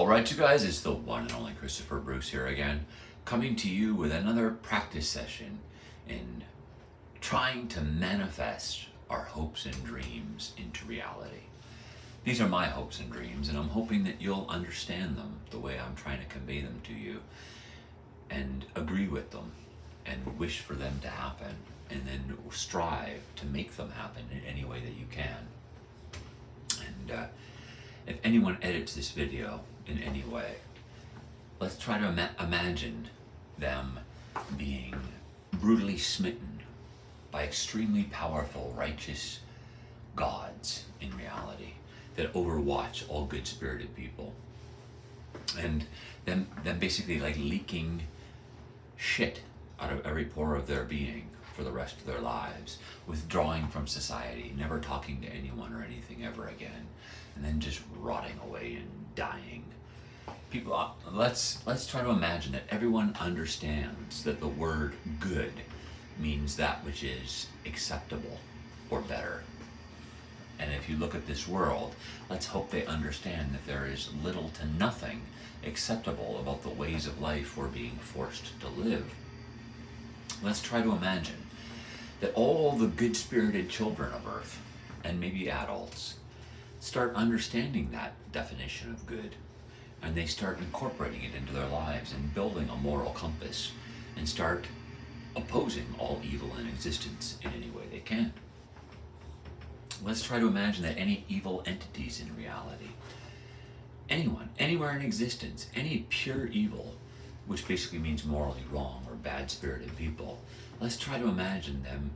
All right, you guys, it's the one and only Christopher Bruce here again, coming to you with another practice session in trying to manifest our hopes and dreams into reality. These are my hopes and dreams, and I'm hoping that you'll understand them the way I'm trying to convey them to you and agree with them and wish for them to happen, and then strive to make them happen in any way that you can. And if anyone edits this video in any way, let's try to imagine them being brutally smitten by extremely powerful, righteous gods in reality that overwatch all good-spirited people, and them basically like leaking shit out of every pore of their being for the rest of their lives, withdrawing from society, never talking to anyone or anything ever again, and then just rotting away and dying. People, let's try to imagine that everyone understands that the word good means that which is acceptable or better. And if you look at this world, let's hope they understand that there is little to nothing acceptable about the ways of life we're being forced to live. Let's try to imagine that all the good-spirited children of Earth, and maybe adults, start understanding that definition of good, and they start incorporating it into their lives and building a moral compass, and start opposing all evil in existence in any way they can. Let's try to imagine that any evil entities in reality, anyone, anywhere in existence, any pure evil, which basically means morally wrong or bad-spirited people, let's try to imagine them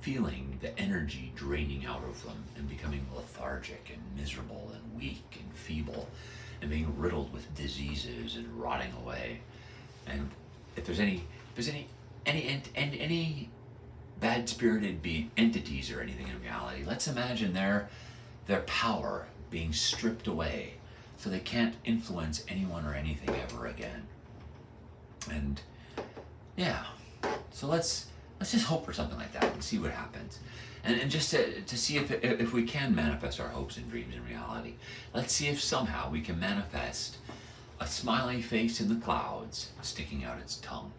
feeling the energy draining out of them and becoming lethargic and miserable and weak and feeble and being riddled with diseases and rotting away. And if there's any bad-spirited entities or anything in reality, let's imagine their power being stripped away so they can't influence anyone or anything ever again. And yeah, so let's just hope for something like that and see what happens. And just to see if we can manifest our hopes and dreams in reality. Let's see if somehow we can manifest a smiley face in the clouds sticking out its tongue.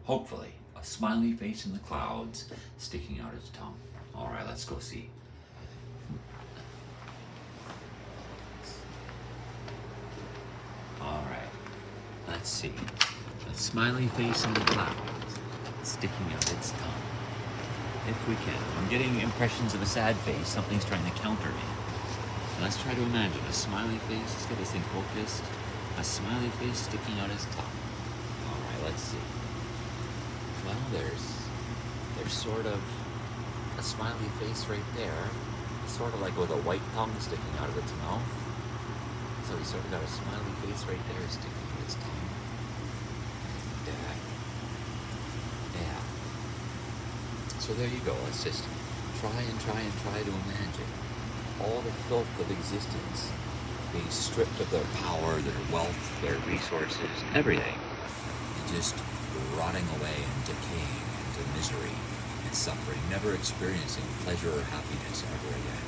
Hopefully, a smiley face in the clouds sticking out its tongue. All right, let's go see. All right, let's see. A smiley face in the clouds sticking out its tongue. If we can. I'm getting impressions of a sad face. Something's trying to counter me. Let's try to imagine a smiley face. Let's get this thing focused. A smiley face sticking out its tongue. All right, let's see. Well, there's sort of a smiley face right there, sort of like with a white tongue sticking out of its mouth. So we sort of got a smiley face right there sticking out its tongue. Yeah. So there you go. Let's just try to imagine all the filth of existence being stripped of their power, their wealth, their resources, everything, and just rotting away and decaying into misery and suffering, never experiencing pleasure or happiness ever again.